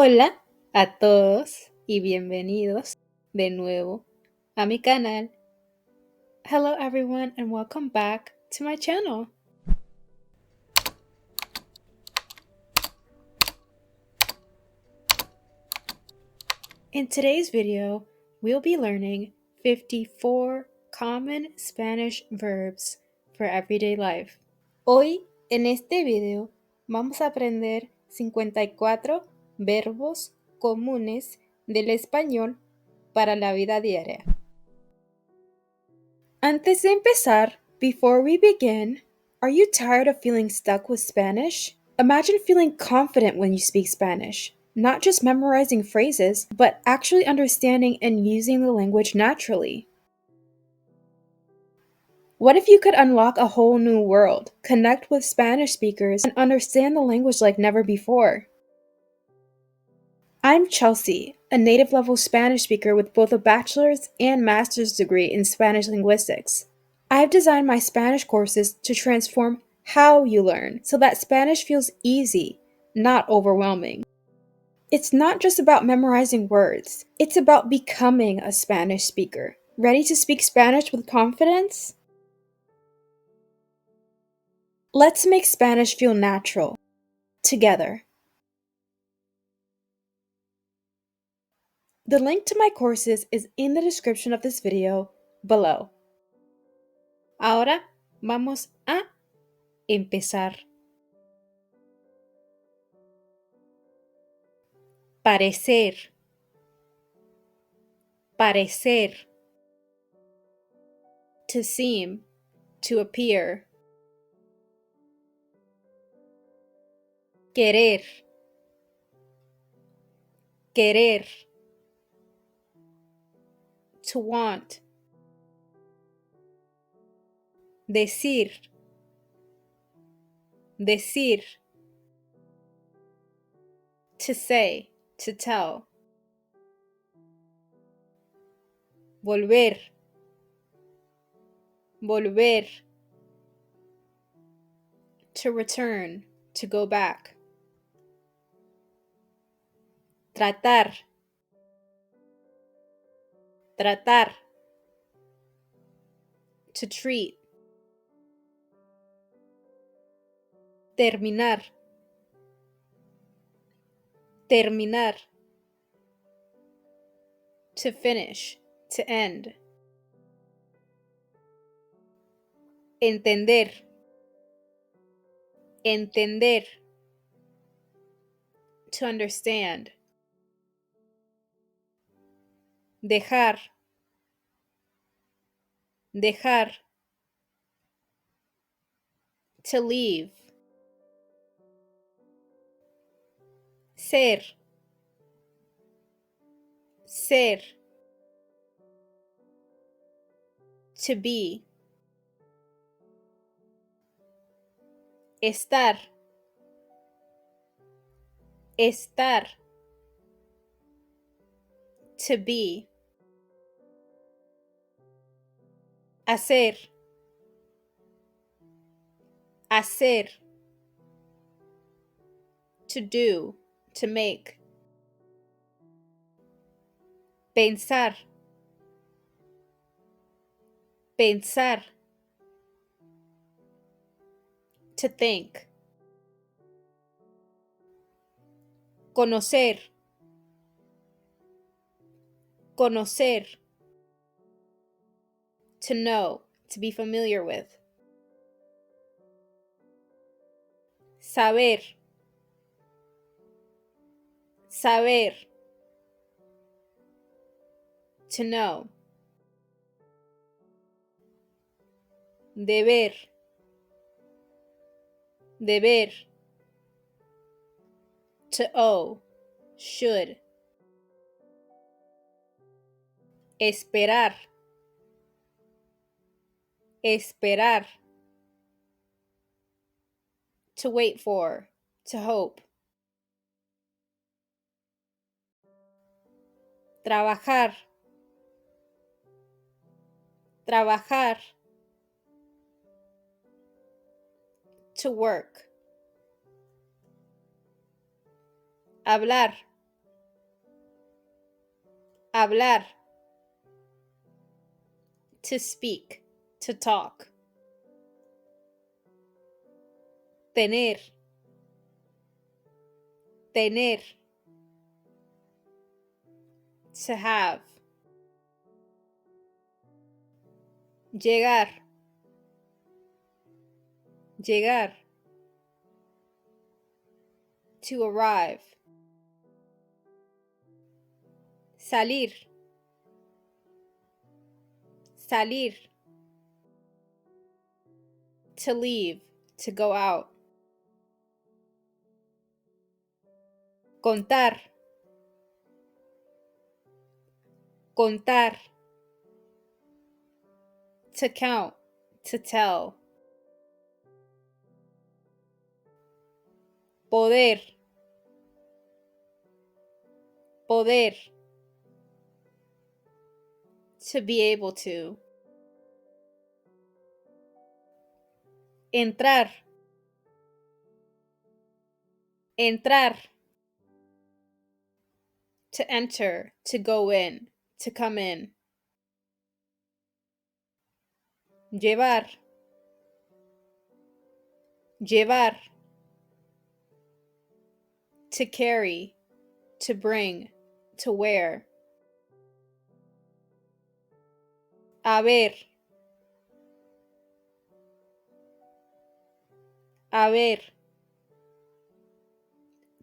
Hola a todos y bienvenidos de nuevo a mi canal. Hello everyone and welcome back to my channel. In today's video, we'll be learning 54 common Spanish verbs for everyday life. Hoy, en este video, vamos a aprender 54 verbos comunes del español para la vida diaria. Antes de empezar, before we begin, are you tired of feeling stuck with Spanish? Imagine feeling confident when you speak Spanish, not just memorizing phrases, but actually understanding and using the language naturally. What if you could unlock a whole new world, connect with Spanish speakers, and understand the language like never before? I'm Chelsea, a native level Spanish speaker with both a bachelor's and master's degree in Spanish Linguistics. I've designed my Spanish courses to transform how you learn so that Spanish feels easy, not overwhelming. It's not just about memorizing words, it's about becoming a Spanish speaker. Ready to speak Spanish with confidence? Let's make Spanish feel natural. Together. The link to my courses is in the description of this video below. Ahora vamos a empezar. Parecer. Parecer. To seem, to appear. Querer. Querer. To want. Decir. Decir. To say, to tell. Volver. Volver. To return, to go back. Tratar. Tratar. To treat. Terminar. Terminar. To finish, to end. Entender. Entender. To understand. Dejar. Dejar. To leave. Ser. Ser. To be. Estar. Estar. To be. Hacer. Hacer. To do, to make. Pensar. Pensar. To think. Conocer. Conocer. To know, to be familiar with. Saber. Saber. To know. Deber. Deber. To owe, should. Esperar. Esperar. To wait for, to hope. Trabajar. Trabajar. To work. Hablar. Hablar. To speak, to talk. Tener. Tener. To have. Llegar. Llegar. To arrive. Salir. Salir. To leave, to go out. Contar. Contar. To count, to tell. Poder. Poder. To be able to. Entrar. Entrar. To enter, to go in, to come in. Llevar. Llevar. To carry, to bring, to wear. Haber. Haber.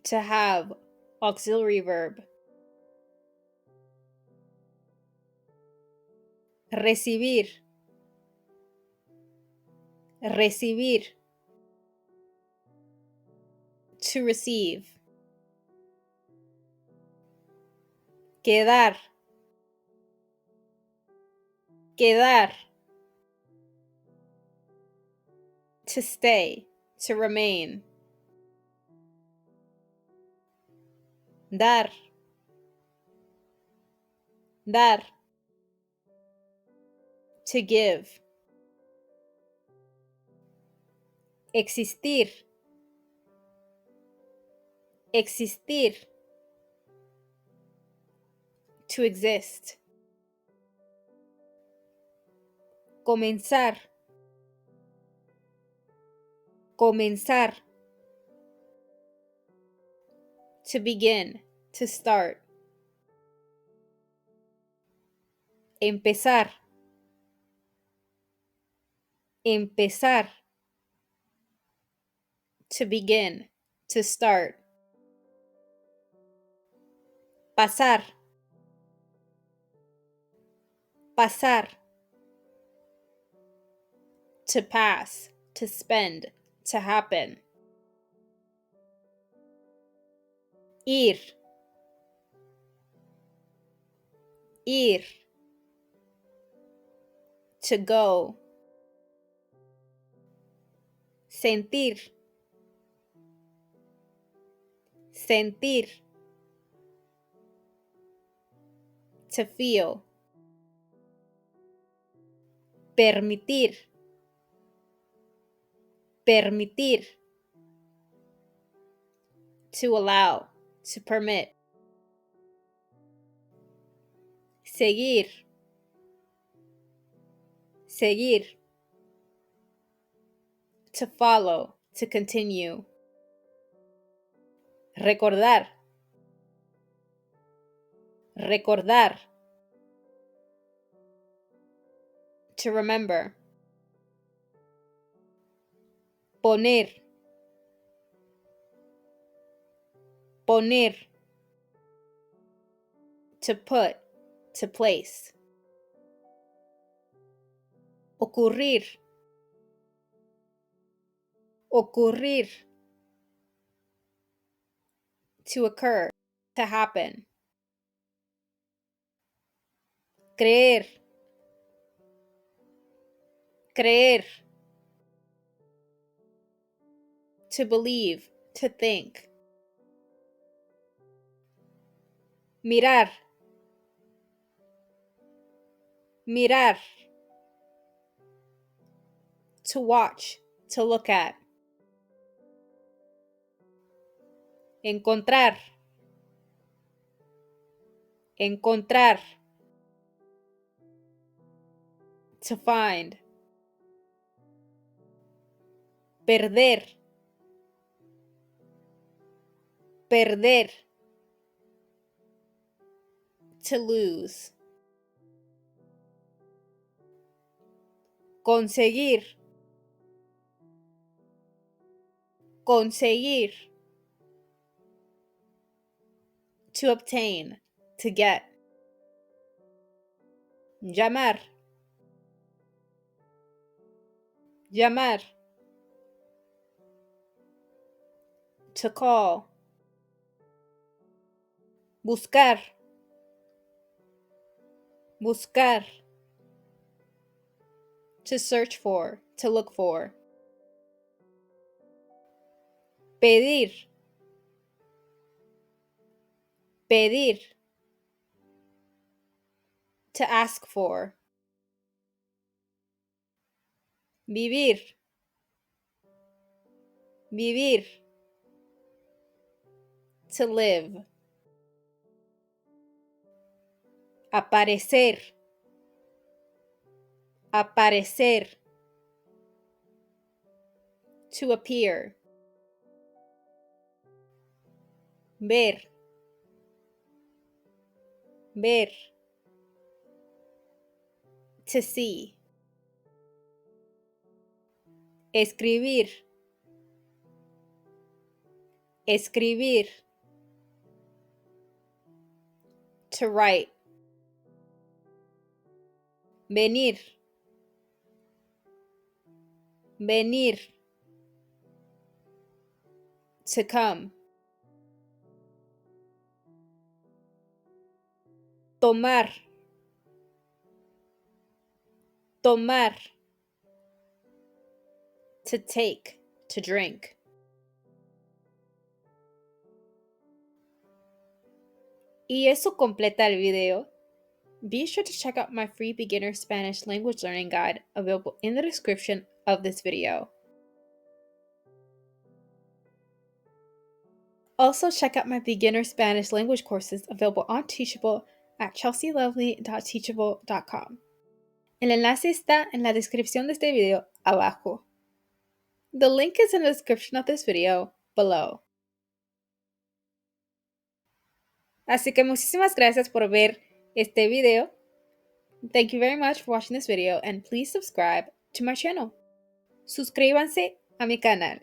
To have, auxiliary verb. Recibir. Recibir. To receive. Quedar. Quedar. To stay, to remain. Dar. Dar. To give. Existir. Existir. To exist. Comenzar. Comenzar. To begin, to start. Empezar. Empezar. To begin, to start. Pasar. Pasar. To pass, to spend, to happen. Ir. Ir. To go. Sentir. Sentir. To feel. Permitir. Permitir. To allow, to permit. Seguir. Seguir. To follow, to continue. Recordar. Recordar. To remember. Poner. Poner. To put, to place. Ocurrir. Ocurrir. To occur, to happen. Creer. Creer. To believe, to think. Mirar. Mirar. To watch, to look at. Encontrar. encontrar, to find, perder, perder, to lose, conseguir, conseguir, to obtain, to get, llamar, llamar, to call, buscar, buscar, to search for, to look for, pedir, pedir, to ask for, vivir, vivir, to live, aparecer, aparecer, to appear, ver, ver, to see, escribir, escribir, to write, venir, venir, to come, tomar, tomar, to take, to drink. Y eso completa el video. Be sure to check out my free beginner Spanish language learning guide available in the description of this video. Also, check out my beginner Spanish language courses available on Teachable at chelsealovely.teachable.com. El enlace está en la descripción de este video abajo. The link is in the description of this video below. Así que muchísimas gracias por ver este video. Thank you very much for watching this video and please subscribe to my channel. Suscríbanse a mi canal.